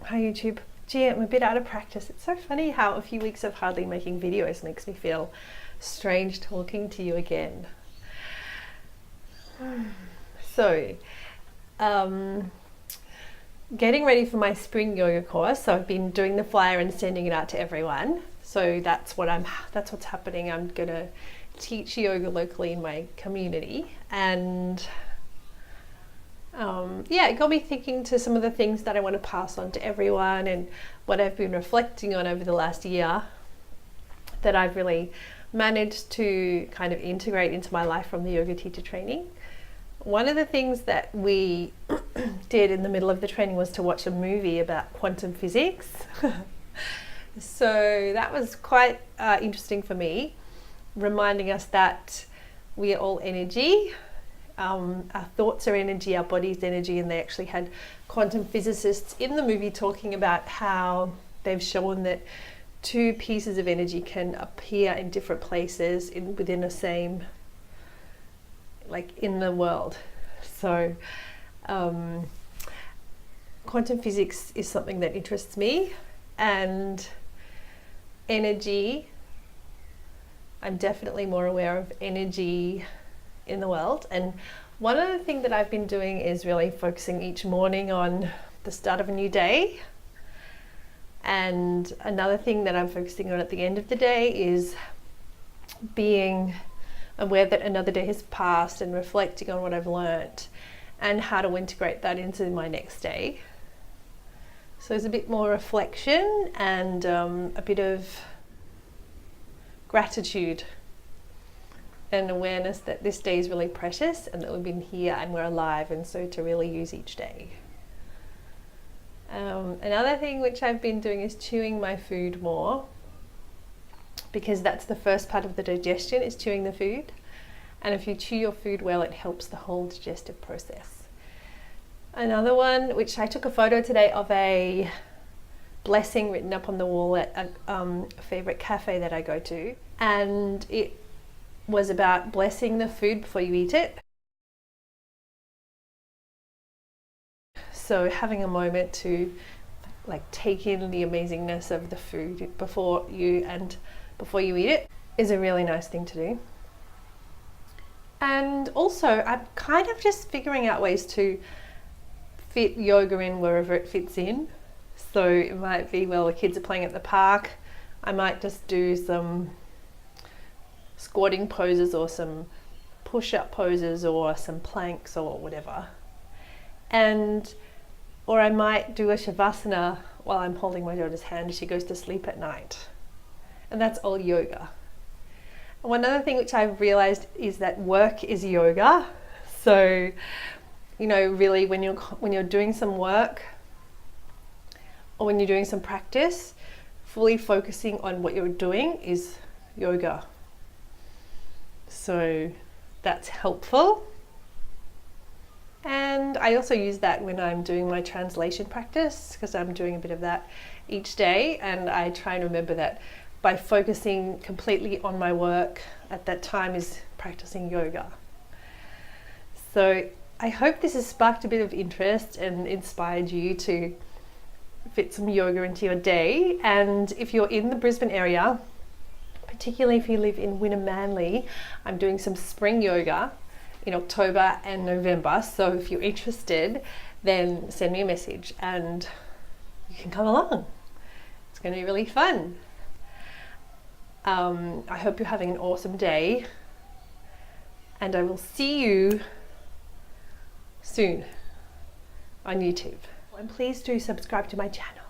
Hi YouTube. Gee, I'm a bit out of practice. It's so funny how a few weeks of hardly making videos makes me feel strange talking to you again. So, getting ready for my spring yoga course. So I've been doing the flyer and sending it out to everyone. So that's what's happening. I'm gonna teach yoga locally in my community, and yeah, it got me thinking to some of the things that I want to pass on to everyone and what I've been reflecting on over the last year that I've really managed to kind of integrate into my life from the yoga teacher training. One of the things that we did in the middle of the training was to watch a movie about quantum physics. So that was quite interesting for me, reminding us that we are all energy. Our thoughts are energy, our body's energy, and they actually had quantum physicists in the movie talking about how they've shown that two pieces of energy can appear in different places within the same, like in the world. So quantum physics is something that interests me, and energy, I'm definitely more aware of energy in the world. And one other thing that I've been doing is really focusing each morning on the start of a new day. And another thing that I'm focusing on at the end of the day is being aware that another day has passed and reflecting on what I've learnt and how to integrate that into my next day. So there's a bit more reflection and a bit of gratitude and awareness that this day is really precious and that we've been here and we're alive, and so to really use each day. Another thing which I've been doing is chewing my food more, because that's the first part of the digestion, is chewing the food. And if you chew your food well, it helps the whole digestive process. Another one, which I took a photo today of a blessing written up on the wall at a favorite cafe that I go to, and it was about blessing the food before you eat it. So having a moment to like take in the amazingness of the food before you eat it is a really nice thing to do. And also I'm kind of just figuring out ways to fit yoga in wherever it fits in. So it might be, well, the kids are playing at the park, I might just do some squatting poses or some push-up poses or some planks or whatever. Or I might do a shavasana while I'm holding my daughter's hand as she goes to sleep at night. And that's all yoga. One other thing which I've realized is that work is yoga. So, you know, really when you're doing some work or when you're doing some practice, fully focusing on what you're doing is yoga. So that's helpful. And I also use that when I'm doing my translation practice, because I'm doing a bit of that each day, and I try and remember that by focusing completely on my work at that time is practicing yoga. So I hope this has sparked a bit of interest and inspired you to fit some yoga into your day. And if you're in the Brisbane area, particularly if you live in Wynnum Manly, I'm doing some spring yoga in October and November. So if you're interested, then send me a message and you can come along. It's going to be really fun. I hope you're having an awesome day, and I will see you soon on YouTube. And please do subscribe to my channel.